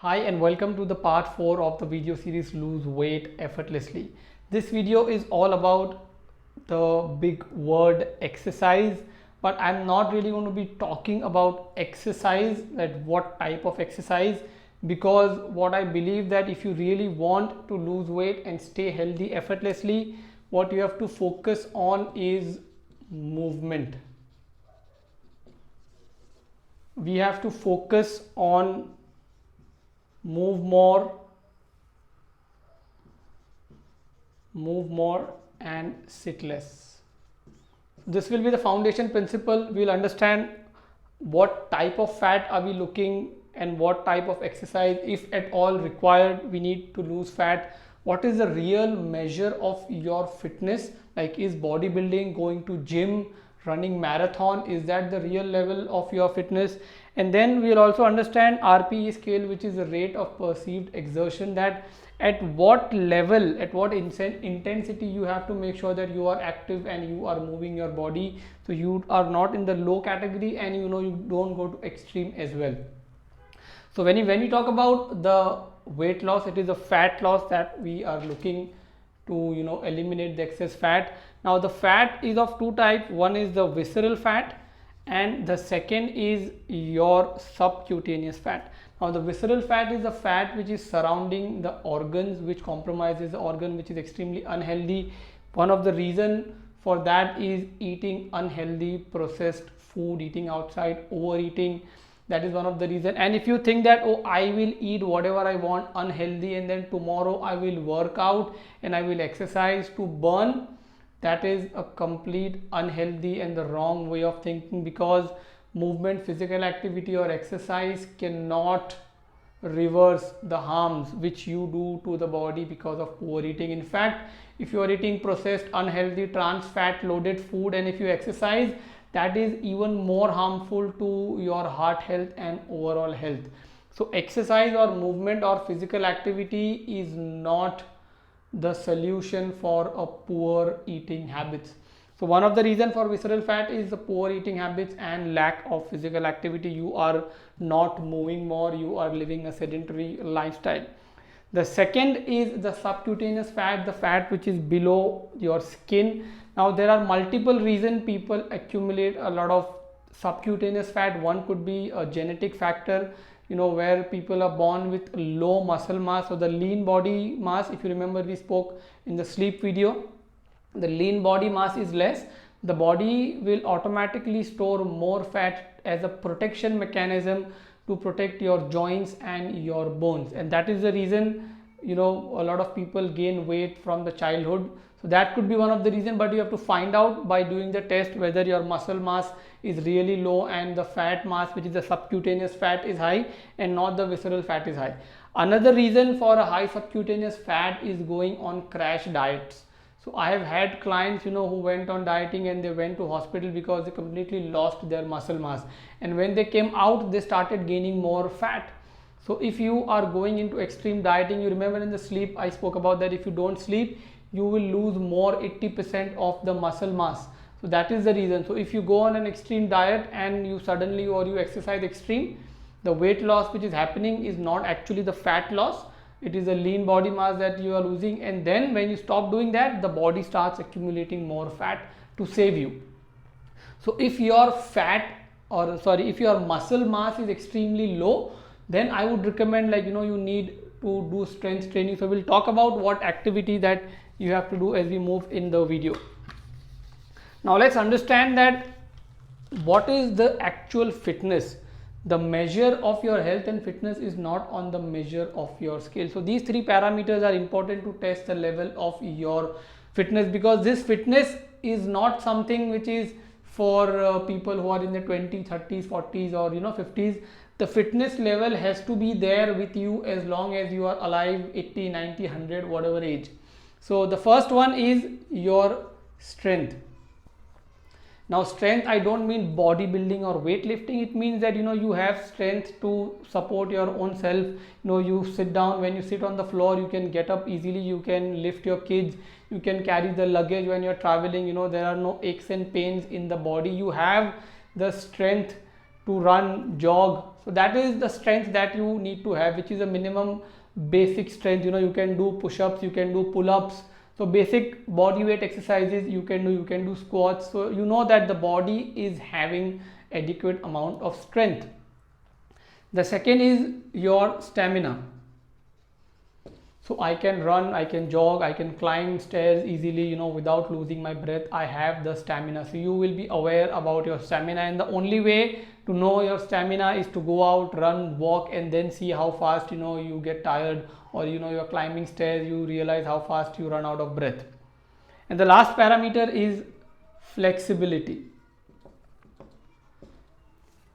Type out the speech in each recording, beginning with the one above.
Hi and welcome to the part 4 of the video series Lose Weight Effortlessly. This video is all about the big word exercise, but I'm not really going to be talking about exercise, that what type of exercise, because what I believe that if you really want to lose weight and stay healthy effortlessly, what you have to focus on is movement. We have to focus on move more and sit less. This will be the foundation principle. We'll understand what type of fat are we looking and what type of exercise, if at all required, we need to lose fat. What is the real measure of your fitness? Like, is bodybuilding, going to gym, running marathon, is that the real level of your fitness? And then we'll also understand RPE scale, which is the rate of perceived exertion, that at what level, at what intensity you have to make sure that you are active and you are moving your body, so you are not in the low category and you don't go to extreme as well. So when you talk about the weight loss, it is a fat loss that we are looking to eliminate the excess fat. Now the fat is of two types. One is the visceral fat and the second is your subcutaneous fat. Now the visceral fat is the fat which is surrounding the organs, which compromises the organ, which is extremely unhealthy. One of the reason for that is eating unhealthy processed food, eating outside, overeating. That is one of the reason. And if you think that, oh, I will eat whatever I want unhealthy and then tomorrow I will work out and I will exercise to burn, that is a complete unhealthy and the wrong way of thinking, because movement, physical activity or exercise cannot reverse the harms which you do to the body because of overeating. In fact, if you are eating processed, unhealthy, trans fat loaded food and if you exercise, that is even more harmful to your heart health and overall health. So exercise or movement or physical activity is not the solution for a poor eating habits. So one of the reason for visceral fat is the poor eating habits and lack of physical activity. You are not moving more, you are living a sedentary lifestyle. The second is the subcutaneous fat, the fat which is below your skin. Now there are multiple reasons people accumulate a lot of subcutaneous fat. One could be a genetic factor, where people are born with low muscle mass or the lean body mass. If you remember, we spoke in the sleep video, the lean body mass is less. The body will automatically store more fat as a protection mechanism to protect your joints and your bones, and that is the reason a lot of people gain weight from the childhood. So that could be one of the reason, but you have to find out by doing the test whether your muscle mass is really low and the fat mass, which is the subcutaneous fat, is high and not the visceral fat is high. Another reason for a high subcutaneous fat is going on crash diets. So I have had clients who went on dieting and they went to hospital because they completely lost their muscle mass, and when they came out they started gaining more fat. So if you are going into extreme dieting, you remember in the sleep I spoke about that if you don't sleep you will lose more 80% of the muscle mass. So that is the reason. So if you go on an extreme diet and you suddenly or you exercise extreme, the weight loss which is happening is not actually the fat loss, it is a lean body mass that you are losing, and then when you stop doing that, the body starts accumulating more fat to save you. So if your if your muscle mass is extremely low, then I would recommend you need to do strength training. So we'll talk about what activity that you have to do as we move in the video. Now let's understand that what is the actual fitness. The measure of your health and fitness is not on the measure of your scale. So these three parameters are important to test the level of your fitness, because this fitness is not something which is for people who are in the 20s, 30s, 40s or 50s. The fitness level has to be there with you as long as you are alive, 80, 90, 100, whatever age. So the first one is your strength. Now strength, I don't mean bodybuilding or weightlifting. It means that you have strength to support your own self. You sit down, when you sit on the floor you can get up easily, you can lift your kids, you can carry the luggage when you're traveling. There are no aches and pains in the body. You have the strength to run, jog. So that is the strength that you need to have, which is a minimum basic strength. You can do push-ups, you can do pull-ups. So basic body weight exercises you can do squats. So you know that the body is having adequate amount of strength. The second is your stamina. So I can run, I can jog, I can climb stairs easily, without losing my breath. I have the stamina. So you will be aware about your stamina, and the only way to know your stamina is to go out, run, walk, and then see how fast you get tired, or you're climbing stairs, you realize how fast you run out of breath. And the last parameter is flexibility.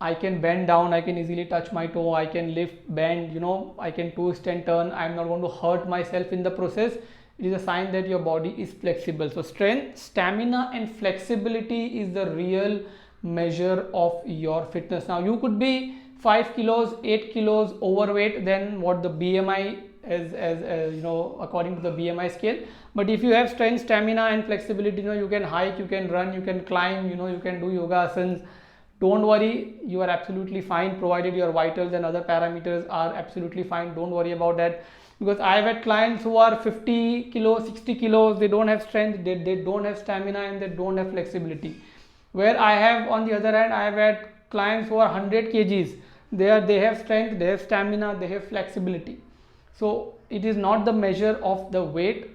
I can bend down, I can easily touch my toe, I can lift, bend, I can twist and turn. I'm not going to hurt myself in the process. It is a sign that your body is flexible. So strength, stamina and flexibility is the real measure of your fitness. Now you could be 5 kilos, 8 kilos overweight than what the BMI is, according to the BMI scale. But if you have strength, stamina and flexibility, you can hike, you can run, you can climb, you can do yoga asanas. Don't worry, you are absolutely fine, provided your vitals and other parameters are absolutely fine. Don't worry about that, because I've had clients who are 50 kilos, 60 kilos, they don't have strength, they don't have stamina, and they don't have flexibility. Where I have, on the other hand, I have had clients who are 100 kgs, they have strength, they have stamina, they have flexibility. So it is not the measure of the weight.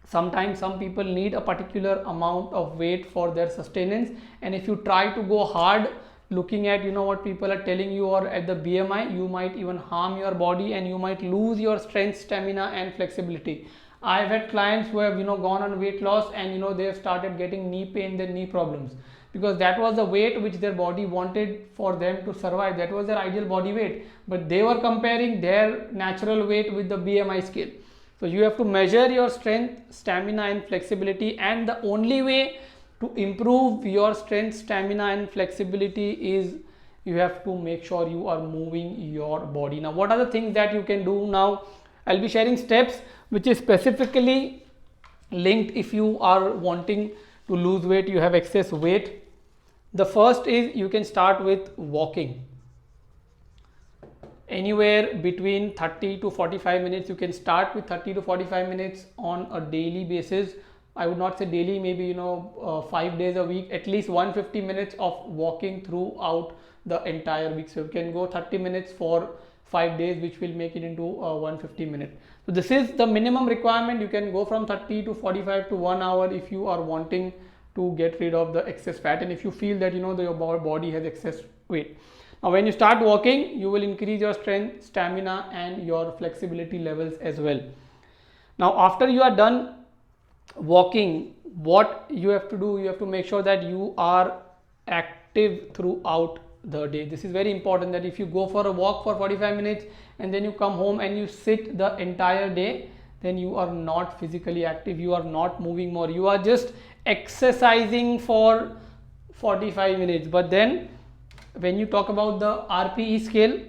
Sometimes some people need a particular amount of weight for their sustenance, and if you try to go hard looking at what people are telling you or at the BMI, you might even harm your body and you might lose your strength, stamina and flexibility. I've had clients who have gone on weight loss, and they have started getting knee pain and knee problems, because that was the weight which their body wanted for them to survive. That was their ideal body weight, but they were comparing their natural weight with the BMI scale. So you have to measure your strength, stamina and flexibility, and the only way to improve your strength, stamina and flexibility is you have to make sure you are moving your body. Now what are the things that you can do now? I'll be sharing steps which is specifically linked if you are wanting to lose weight, you have excess weight. The first is you can start with walking. Anywhere between 30 to 45 minutes. You can start with 30 to 45 minutes on a daily basis. I would not say daily, maybe 5 days a week, at least 150 minutes of walking throughout the entire week. So you can go 30 minutes for 5 days, which will make it into 150 minutes. So this is the minimum requirement. You can go from 30 to 45 to 1 hour if you are wanting to get rid of the excess fat, and if you feel that your body has excess weight. Now when you start walking, you will increase your strength, stamina and your flexibility levels as well. Now after you are done walking, what you have to do, you have to make sure that you are active throughout the day. This is very important, that if you go for a walk for 45 minutes and then you come home and you sit the entire day, then you are not physically active, you are not moving more, you are just exercising for 45 minutes. But then when you talk about the RPE scale,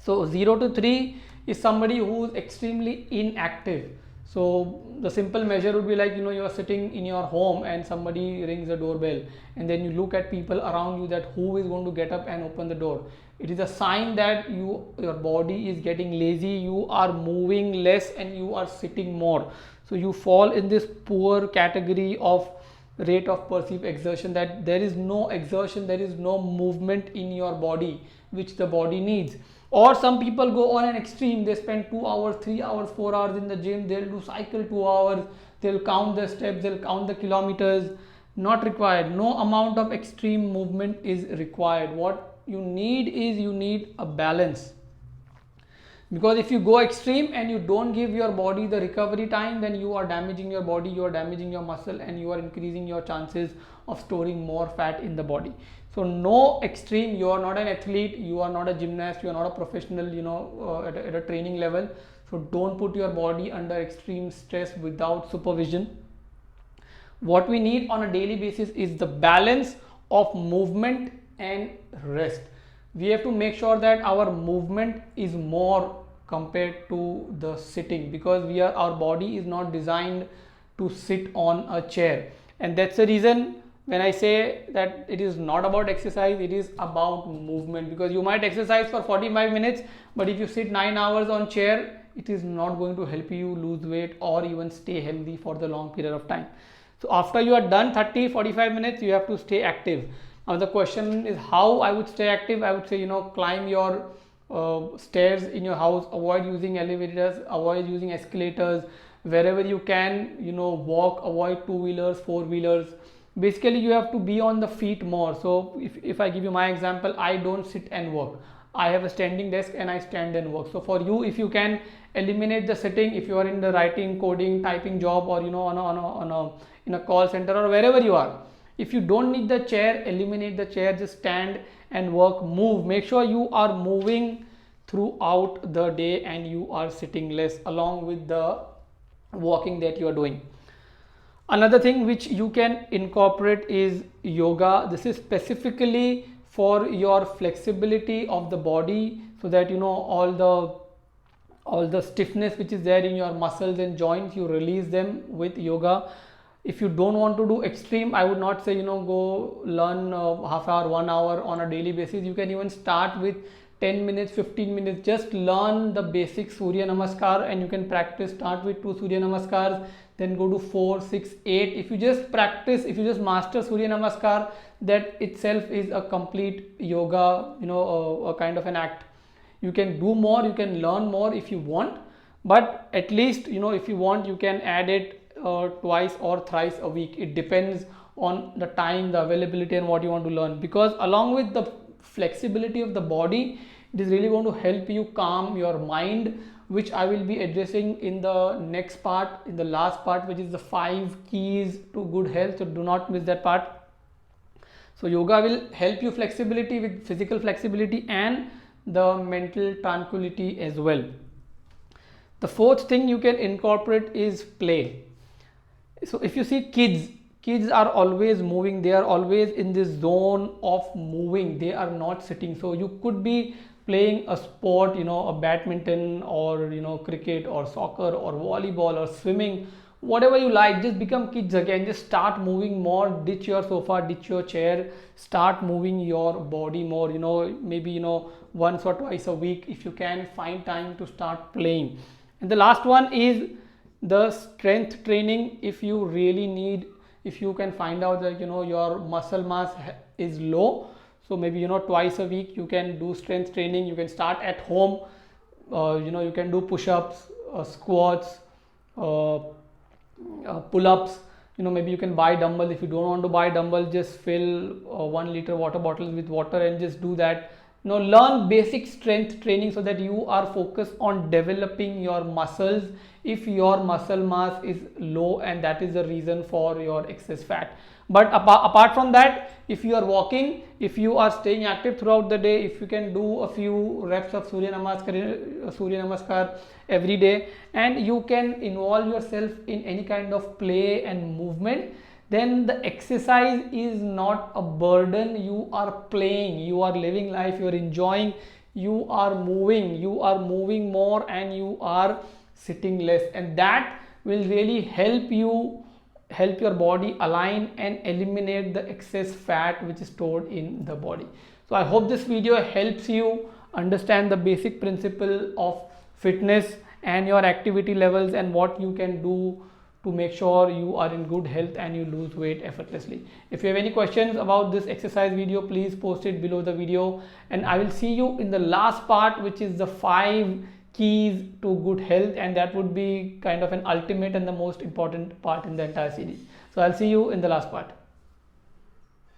so 0 to 3 is somebody who is extremely inactive. So the simple measure would be like, you are sitting in your home and somebody rings the doorbell, and then you look at people around you that who is going to get up and open the door. It is a sign that your body is getting lazy, you are moving less and you are sitting more. So you fall in this poor category of rate of perceived exertion, that there is no exertion, there is no movement in your body which the body needs. Or some people go on an extreme, they spend 2 hours, 3 hours, 4 hours in the gym, they'll do cycle 2 hours, they'll count the steps, they'll count the kilometers. Not required. No amount of extreme movement is required. What you need is, you need a balance. Because if you go extreme and you don't give your body the recovery time, then you are damaging your body, you are damaging your muscle, and you are increasing your chances of storing more fat in the body. So no extreme. You are not an athlete, you are not a gymnast, you are not a professional, at a training level. So don't put your body under extreme stress without supervision. What we need on a daily basis is the balance of movement and rest. We have to make sure that our movement is more compared to the sitting, because our body is not designed to sit on a chair, and that's the reason when I say that it is not about exercise, it is about movement, because you might exercise for 45 minutes, but if you sit 9 hours on chair, it is not going to help you lose weight or even stay healthy for the long period of time. So after you are done 30-45 minutes, you have to stay active. Now the question is how I would stay active. I would say, climb your stairs in your house, avoid using elevators, avoid using escalators. Wherever you can, walk, avoid two-wheelers, four-wheelers. Basically you have to be on the feet more. So if I give you my example, I don't sit and work. I have a standing desk and I stand and work. So for you, if you can eliminate the sitting, if you are in the writing, coding, typing job, or in a call center or wherever you are, if you don't need the chair, eliminate the chair, just stand and work, move. Make sure you are moving throughout the day and you are sitting less along with the walking that you are doing. Another thing which you can incorporate is yoga. This is specifically for your flexibility of the body, so that all the stiffness which is there in your muscles and joints, you release them with yoga. If you don't want to do extreme, I would not say go learn half hour, 1 hour on a daily basis. You can even start with 10 minutes, 15 minutes. Just learn the basic Surya Namaskar and you can practice. Start with 2 Surya Namaskars, then go to 4, 6, 8. If you just practice, if you just master Surya Namaskar, that itself is a complete yoga, a kind of an act. You can do more, you can learn more if you want, but at least, if you want, you can add it twice or thrice a week. It depends on the time, the availability, and what you want to learn, because along with the flexibility of the body, it is really going to help you calm your mind, which I will be addressing in the next part, in the last part, which is the 5 keys to good health. So do not miss that part. So yoga will help you flexibility with physical flexibility and the mental tranquility as well. The fourth thing you can incorporate is play. So if you see kids are always moving, they are always in this zone of moving, they are not sitting. So you could be playing a sport, a badminton or cricket or soccer or volleyball or swimming, whatever you like. Just become kids again. Just start moving more, ditch your sofa, ditch your chair, start moving your body more. Maybe once or twice a week, if you can find time to start playing. And the last one is the strength training. If you really need, if you can find out that your muscle mass is low, so maybe twice a week you can do strength training. You can start at home. You can do push-ups, squats, pull-ups. Maybe you can buy dumbbell. If you don't want to buy dumbbell, just fill 1 liter water bottles with water and just do that. Learn basic strength training so that you are focused on developing your muscles if your muscle mass is low, and that is the reason for your excess fat. But apart from that, if you are walking, if you are staying active throughout the day, if you can do a few reps of Surya Namaskar every day, and you can involve yourself in any kind of play and movement, then the exercise is not a burden. You are playing, you are living life, you are enjoying, you are moving more, and you are sitting less, and that will really help your body align and eliminate the excess fat which is stored in the body. So I hope this video helps you understand the basic principle of fitness and your activity levels and what you can do to make sure you are in good health and you lose weight effortlessly. If you have any questions about this exercise video, please post it below the video, and I will see you in the last part, which is the 5 keys to good health, and that would be kind of an ultimate and the most important part in the entire series. So I'll see you in the last part.